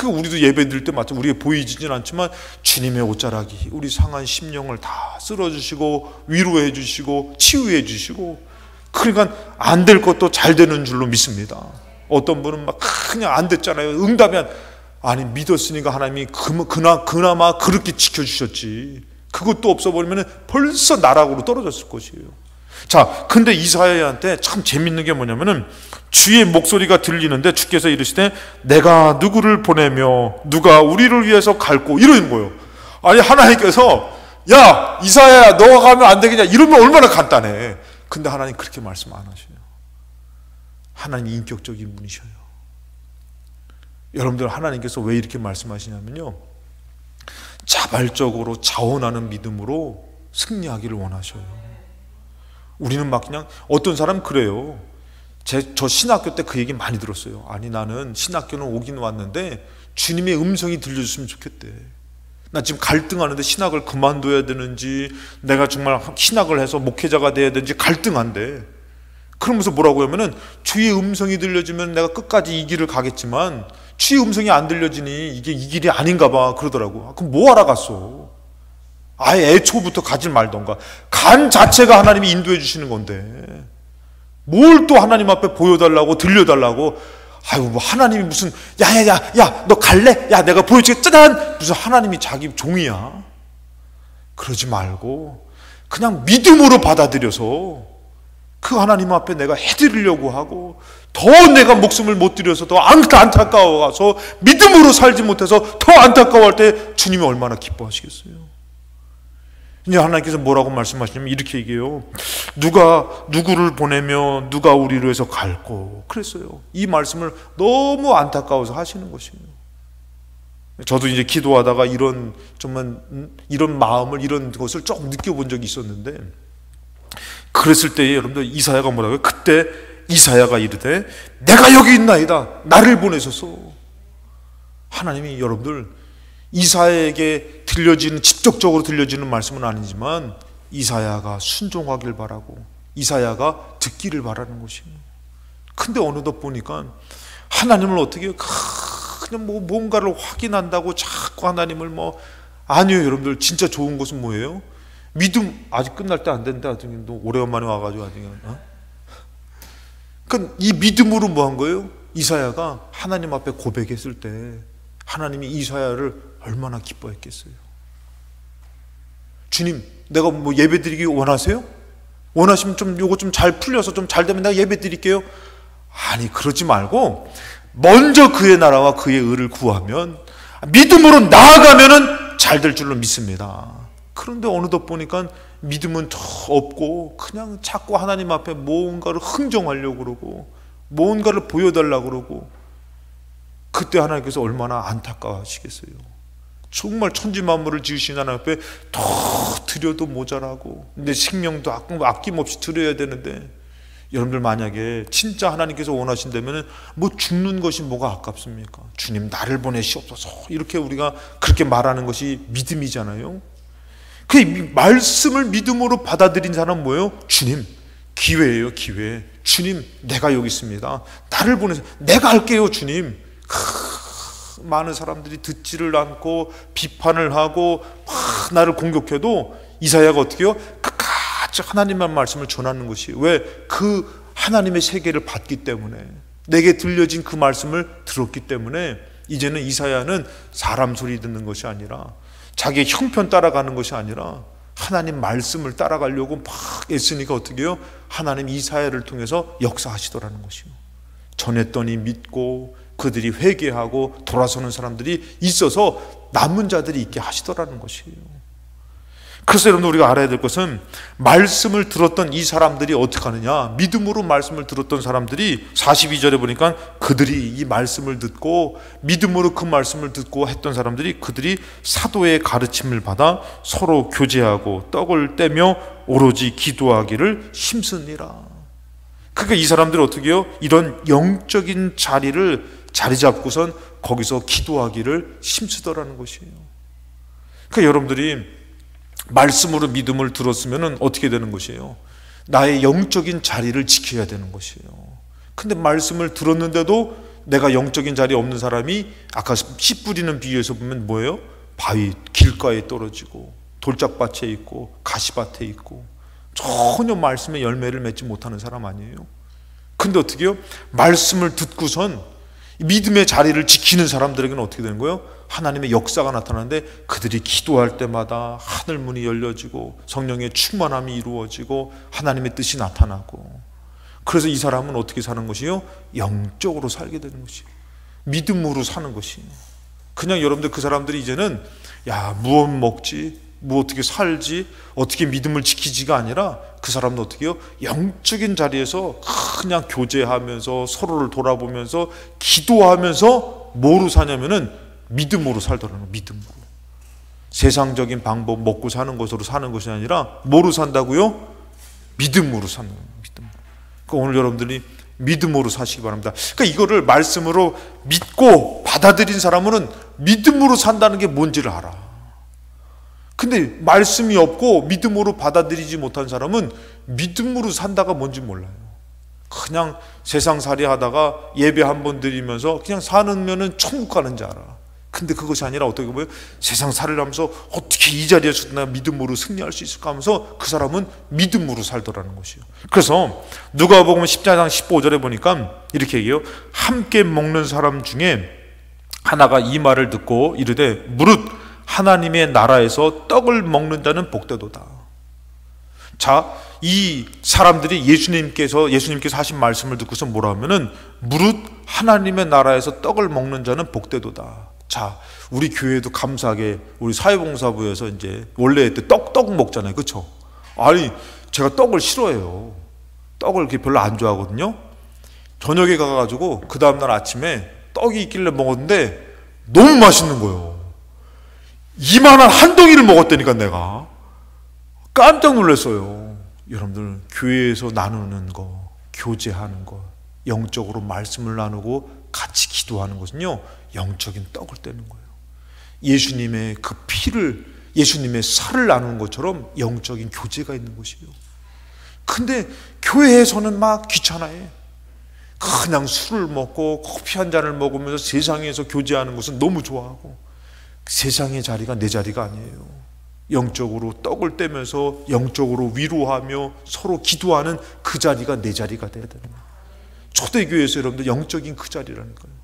우리도 예배 드릴 때 마치 우리가 보이지는 않지만 주님의 옷자락이 우리 상한 심령을 다 쓸어주시고 위로해 주시고 치유해 주시고, 그러니까 안 될 것도 잘 되는 줄로 믿습니다. 어떤 분은 막 그냥 안 됐잖아요. 응답이 아니 믿었으니까 하나님이 그나마 그렇게 지켜주셨지. 그것도 없어버리면 벌써 나락으로 떨어졌을 것이에요. 자, 근데 이사야한테 참 재밌는 게 뭐냐면은, 주의 목소리가 들리는데 주께서 이르시되 내가 누구를 보내며 누가 우리를 위해서 갈고, 이러는 거예요. 아니 하나님께서, 야 이사야야 너가 가면 안 되겠냐 이러면 얼마나 간단해. 근데 하나님 그렇게 말씀 안 하셔요. 하나님 인격적인 분이셔요. 여러분들, 하나님께서 왜 이렇게 말씀하시냐면요, 자발적으로 자원하는 믿음으로 승리하기를 원하셔요. 우리는 막 그냥, 어떤 사람 그래요. 저 신학교 때 그 얘기 많이 들었어요. 아니 나는 신학교는 오긴 왔는데 주님의 음성이 들려줬으면 좋겠대. 나 지금 갈등하는데 신학을 그만둬야 되는지, 내가 정말 신학을 해서 목회자가 돼야 되는지 갈등한데. 그러면서 뭐라고 하면은 주의 음성이 들려주면 내가 끝까지 이 길을 가겠지만 주의 음성이 안 들려지니 이게 이 길이 아닌가 봐 그러더라고. 그럼 뭐 하러 갔어? 아예 애초부터 가지 말던가. 간 자체가 하나님이 인도해 주시는 건데 뭘 또 하나님 앞에 보여달라고 들려달라고. 아유 뭐 하나님이 무슨 야야야야 너 갈래? 야 내가 보여주게 짜잔. 무슨 하나님이 자기 종이야. 그러지 말고 그냥 믿음으로 받아들여서 그 하나님 앞에 내가 해드리려고 하고 더 내가 목숨을 못 들여서 더 안타까워가서 믿음으로 살지 못해서 더 안타까워할 때 주님이 얼마나 기뻐하시겠어요. 이제 하나님께서 뭐라고 말씀하시냐면 이렇게 얘기해요. 누가 누구를 보내며 누가 우리로 해서 갈고 그랬어요. 이 말씀을 너무 안타까워서 하시는 것이에요. 저도 이제 기도하다가 이런 마음을 이런 것을 조금 느껴본 적이 있었는데 그랬을 때에 여러분들 이사야가 뭐라고요? 그때 이사야가 이르되 내가 여기 있나이다 나를 보내소서. 하나님이 여러분들 이사야에게 직접적으로 들려지는 말씀은 아니지만 이사야가 순종하길 바라고 이사야가 듣기를 바라는 것이에요. 근데 어느덧 보니까 하나님을 어떻게 해요? 그냥 뭐 뭔가를 확인한다고 자꾸 하나님을 아니에요. 여러분들 진짜 좋은 것은 뭐예요? 믿음. 아직 끝날 때 안 된다. 아직도 오래간만에 와가지고 아직 그러니까 이 믿음으로 뭐 한 거예요? 이사야가 하나님 앞에 고백했을 때 하나님이 이사야를 얼마나 기뻐했겠어요. 주님 내가 뭐 예배 드리기 원하세요? 원하시면 좀 요거 좀 잘 풀려서 좀 잘 되면 내가 예배 드릴게요. 아니 그러지 말고 먼저 그의 나라와 그의 의를 구하면 믿음으로 나아가면은 잘 될 줄로 믿습니다. 그런데 어느덧 보니까 믿음은 더 없고 그냥 자꾸 하나님 앞에 뭔가를 흥정하려고 그러고 뭔가를 보여달라고 그러고 그때 하나님께서 얼마나 안타까워하시겠어요. 정말 천지만물을 지으신 하나님 앞에 더 드려도 모자라고 근데 생명도 아낌없이 드려야 되는데 여러분들 만약에 진짜 하나님께서 원하신다면 뭐 죽는 것이 뭐가 아깝습니까? 주님 나를 보내시옵소서 이렇게 우리가 그렇게 말하는 것이 믿음이잖아요. 그 말씀을 믿음으로 받아들인 사람은 뭐예요? 주님 기회예요 기회. 주님 내가 여기 있습니다. 나를 보내서 내가 할게요 주님. 많은 사람들이 듣지를 않고 비판을 하고 막 나를 공격해도 이사야가 어떻게 해요? 끝까지 하나님의 말씀을 전하는 것이 왜? 그 하나님의 세계를 받기 때문에 내게 들려진 그 말씀을 들었기 때문에 이제는 이사야는 사람 소리 듣는 것이 아니라 자기의 형편 따라가는 것이 아니라 하나님 말씀을 따라가려고 막 애쓰니까 어떻게 해요? 하나님 이사야를 통해서 역사하시더라는 것이요. 전했더니 믿고 그들이 회개하고 돌아서는 사람들이 있어서 남은 자들이 있게 하시더라는 것이에요. 그래서 여러분 우리가 알아야 될 것은 말씀을 들었던 이 사람들이 어떻게 하느냐. 믿음으로 말씀을 들었던 사람들이 42절에 보니까 그들이 이 말씀을 듣고 믿음으로 그 말씀을 듣고 했던 사람들이 그들이 사도의 가르침을 받아 서로 교제하고 떡을 떼며 오로지 기도하기를 힘쓰니라. 그러니까 이 사람들이 어떻게 해요? 이런 영적인 자리를 자리 잡고선 거기서 기도하기를 힘쓰더라는 것이에요. 그러니까 여러분들이 말씀으로 믿음을 들었으면 어떻게 되는 것이에요? 나의 영적인 자리를 지켜야 되는 것이에요. 근데 말씀을 들었는데도 내가 영적인 자리 없는 사람이 아까 씨 뿌리는 비유에서 보면 뭐예요? 바위 길가에 떨어지고 돌짝밭에 있고 가시밭에 있고 전혀 말씀의 열매를 맺지 못하는 사람 아니에요? 근데 어떻게 해요? 말씀을 듣고선 믿음의 자리를 지키는 사람들에게는 어떻게 되는 거예요? 하나님의 역사가 나타나는데 그들이 기도할 때마다 하늘 문이 열려지고 성령의 충만함이 이루어지고 하나님의 뜻이 나타나고 그래서 이 사람은 어떻게 사는 것이요? 영적으로 살게 되는 것이에요. 믿음으로 사는 것이에요. 그냥 여러분들 그 사람들이 이제는 야 무엇 먹지? 뭐 어떻게 살지? 어떻게 믿음을 지키지가 아니라 그 사람도 어떻게 해요? 영적인 자리에서 그냥 교제하면서 서로를 돌아보면서 기도하면서 뭐로 사냐면은 믿음으로 살더라는 거예요. 믿음으로. 세상적인 방법 먹고 사는 것으로 사는 것이 아니라 뭐로 산다고요? 믿음으로 사는 거예요. 믿음으로. 그러니까 오늘 여러분들이 믿음으로 사시기 바랍니다. 그러니까 이거를 말씀으로 믿고 받아들인 사람은 믿음으로 산다는 게 뭔지를 알아. 근데 말씀이 없고 믿음으로 받아들이지 못한 사람은 믿음으로 산다가 뭔지 몰라요. 그냥 세상살이 하다가 예배 한 번 드리면서 그냥 사는면은 천국 가는 줄 알아. 근데 그것이 아니라 어떻게 보면 세상살이를 하면서 어떻게 이 자리에서 내가 믿음으로 승리할 수 있을까 하면서 그 사람은 믿음으로 살더라는 것이에요. 그래서 누가복음 10장 15절에 보니까 이렇게 얘기해요. 함께 먹는 사람 중에 하나가 이 말을 듣고 이르되 무릇 하나님의 나라에서 떡을 먹는 자는 복되도다. 자, 이 사람들이 예수님께서 하신 말씀을 듣고서 뭐라 하면은 무릇 하나님의 나라에서 떡을 먹는 자는 복되도다. 자, 우리 교회도 감사하게 우리 사회봉사부에서 이제 원래 떡 먹잖아요, 그렇죠? 아니, 제가 떡을 싫어해요. 떡을 이렇게 별로 안 좋아하거든요. 저녁에 가가지고 그 다음날 아침에 떡이 있길래 먹었는데 너무 맛있는 거예요. 이만한 한 덩이를 먹었다니까 내가 깜짝 놀랐어요. 여러분들 교회에서 나누는 거, 교제하는 거, 영적으로 말씀을 나누고 같이 기도하는 것은요 영적인 떡을 떼는 거예요. 예수님의 그 피를, 예수님의 살을 나누는 것처럼 영적인 교제가 있는 것이에요. 근데 교회에서는 막 귀찮아해. 그냥 술을 먹고 커피 한 잔을 먹으면서 세상에서 교제하는 것은 너무 좋아하고, 세상의 자리가 내 자리가 아니에요. 영적으로 떡을 떼면서 영적으로 위로하며 서로 기도하는 그 자리가 내 자리가 돼야 되는 거예요. 초대교회에서 여러분들 영적인 그 자리라는 거예요.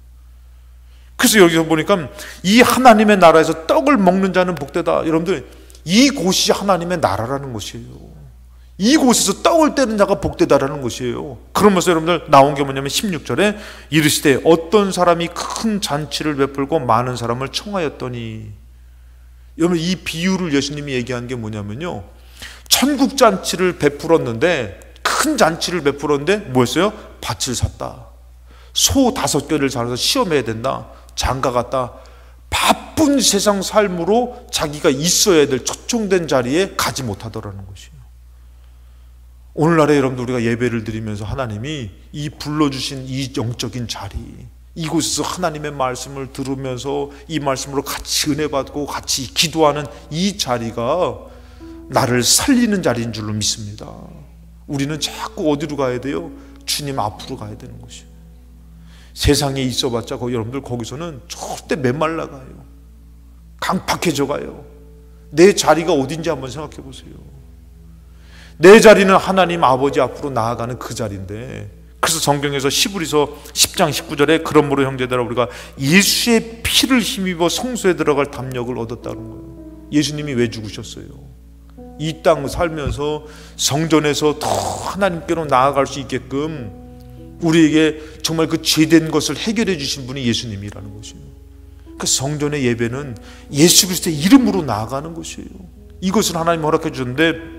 그래서 여기서 보니까 이 하나님의 나라에서 떡을 먹는 자는 복되다. 여러분들 이곳이 하나님의 나라라는 것이에요. 이곳에서 떡을 떼는 자가 복되다라는 것이에요. 그러면서 여러분들 나온 게 뭐냐면 16절에 이르시되 어떤 사람이 큰 잔치를 베풀고 많은 사람을 청하였더니, 여러분 이 비유를 예수님이 얘기한 게 뭐냐면요, 천국 잔치를 베풀었는데, 큰 잔치를 베풀었는데 뭐였어요? 밭을 샀다, 소 5개를 잘라서 시험해야 된다, 장가 갔다, 바쁜 세상 삶으로 자기가 있어야 될 초청된 자리에 가지 못하더라는 것이에요. 오늘날에 여러분들 우리가 예배를 드리면서 하나님이 이 불러주신 이 영적인 자리, 이곳에서 하나님의 말씀을 들으면서 이 말씀으로 같이 은혜 받고 같이 기도하는 이 자리가 나를 살리는 자리인 줄로 믿습니다. 우리는 자꾸 어디로 가야 돼요? 주님 앞으로 가야 되는 것이에요. 세상에 있어봤자 여러분들 거기서는 절대 메말라 가요. 강팍해져 가요. 내 자리가 어딘지 한번 생각해 보세요. 내 자리는 하나님 아버지 앞으로 나아가는 그 자리인데, 그래서 성경에서 히브리서 10장 19절에 그러므로 형제들아 우리가 예수의 피를 힘입어 성소에 들어갈 담력을 얻었다는 거예요. 예수님이 왜 죽으셨어요? 이 땅 살면서 성전에서 더 하나님께로 나아갈 수 있게끔 우리에게 정말 그 죄된 것을 해결해 주신 분이 예수님이라는 것이에요. 그 성전의 예배는 예수 그리스도의 이름으로 나아가는 것이에요. 이것을 하나님 허락해 주셨는데,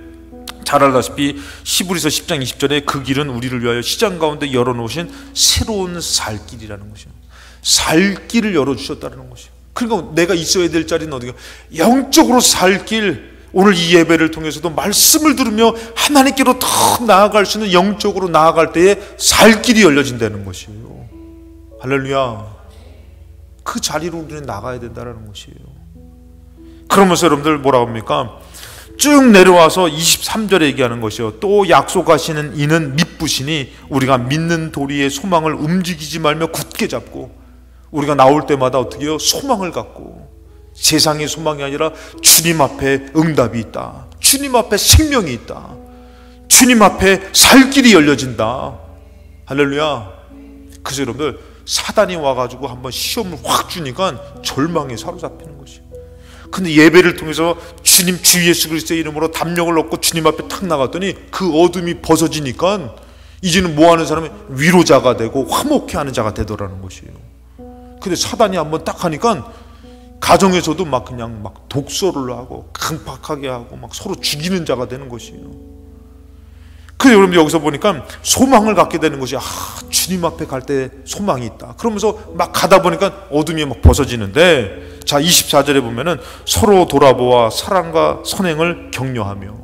잘 알다시피 히브리서 10장 20절에 그 길은 우리를 위하여 시장 가운데 열어놓으신 새로운 살 길이라는 것이에요. 살 길을 열어주셨다는 것이에요. 그러니까 내가 있어야 될 자리는 어디가? 영적으로 살 길. 오늘 이 예배를 통해서도 말씀을 들으며 하나님께로 더 나아갈 수 있는, 영적으로 나아갈 때에 살 길이 열려진다는 것이에요. 할렐루야. 그 자리로 우리는 나가야 된다는 것이에요. 그러면서 여러분들 뭐라고 합니까? 쭉 내려와서 23절에 얘기하는 것이요, 또 약속하시는 이는 믿으시니 우리가 믿는 도리의 소망을 움직이지 말며 굳게 잡고, 우리가 나올 때마다 어떻게 해요? 소망을 갖고, 세상의 소망이 아니라 주님 앞에 응답이 있다, 주님 앞에 생명이 있다, 주님 앞에 살 길이 열려진다. 할렐루야. 그래서 여러분들 사단이 와가지고 한번 시험을 확 주니까 절망에 사로잡히는 것이에요. 근데 예배를 통해서 주님 주 예수 그리스도의 이름으로 담력을 얻고 주님 앞에 탁 나갔더니 그 어둠이 벗어지니까 이제는 뭐하는 사람이 위로자가 되고 화목해하는 자가 되더라는 것이에요. 근데 사단이 한번 딱 하니까 가정에서도 막 그냥 막 독서를 하고 강팍하게 하고 막 서로 죽이는 자가 되는 것이에요. 그래서 여러분 여기서 보니까 소망을 갖게 되는 것이, 주님 앞에 갈 때 소망이 있다. 그러면서 막 가다 보니까 어둠이 막 벗어지는데, 자 24절에 보면은 서로 돌아보아 사랑과 선행을 격려하며,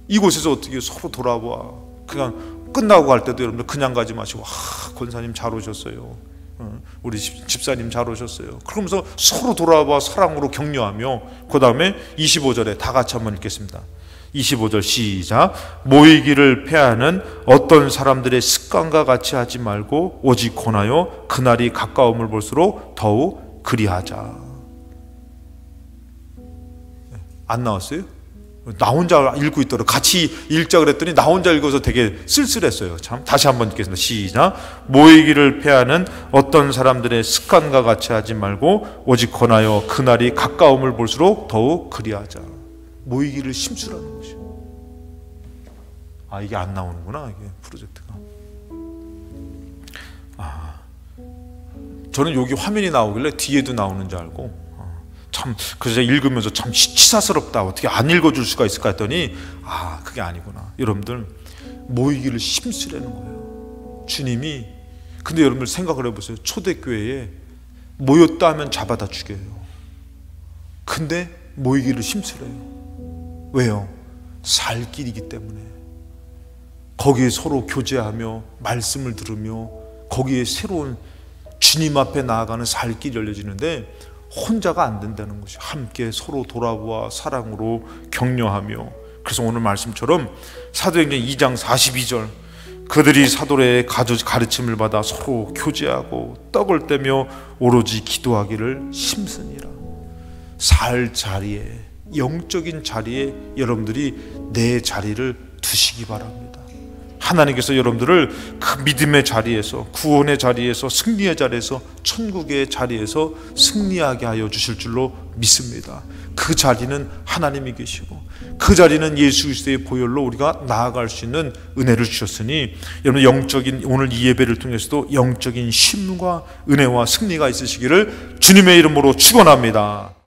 이곳에서 어떻게 서로 돌아보아, 그냥 끝나고 갈 때도 여러분들 그냥 가지 마시고, 권사님 잘 오셨어요, 우리 집사님 잘 오셨어요, 그러면서 서로 돌아보아 사랑으로 격려하며, 그 다음에 25절에 다 같이 한번 읽겠습니다. 25절 시작. 모이기를 패하는 어떤 사람들의 습관과 같이 하지 말고 오직 권하여 그날이 가까움을 볼수록 더욱 그리하자. 안 나왔어요? 나 혼자 읽고 있더라고. 같이 읽자 그랬더니 나 혼자 읽어서 되게 쓸쓸했어요. 참. 다시 한번 읽겠습니다. 시작. 모이기를 패하는 어떤 사람들의 습관과 같이 하지 말고 오직 권하여 그날이 가까움을 볼수록 더욱 그리하자. 모이기를 심수라는 것이요. 아, 이게 안 나오는구나, 이게 프로젝트가. 저는 여기 화면이 나오길래 뒤에도 나오는 줄 알고, 참, 그래서 읽으면서 참 치사스럽다. 어떻게 안 읽어줄 수가 있을까 했더니, 그게 아니구나. 여러분들, 모이기를 심쓰라는 거예요. 주님이. 근데 여러분들 생각을 해보세요. 초대교회에 모였다 하면 잡아다 죽여요. 근데 모이기를 심쓰래요. 왜요? 살 길이기 때문에. 거기에 서로 교제하며 말씀을 들으며 거기에 새로운 주님 앞에 나아가는 살 길이 열려지는데 혼자가 안 된다는 것이, 함께 서로 돌아보아 사랑으로 격려하며. 그래서 오늘 말씀처럼 사도행전 2장 42절 그들이 사도의 가르침을 받아 서로 교제하고 떡을 떼며 오로지 기도하기를 심쓰니라. 살 자리에, 영적인 자리에 여러분들이 내 자리를 두시기 바랍니다. 하나님께서 여러분들을 그 믿음의 자리에서, 구원의 자리에서, 승리의 자리에서, 천국의 자리에서 승리하게 하여 주실 줄로 믿습니다. 그 자리는 하나님이 계시고 그 자리는 예수 그리스도의 보혈로 우리가 나아갈 수 있는 은혜를 주셨으니, 여러분 영적인, 오늘 이 예배를 통해서도 영적인 쉼과 은혜와 승리가 있으시기를 주님의 이름으로 축원합니다.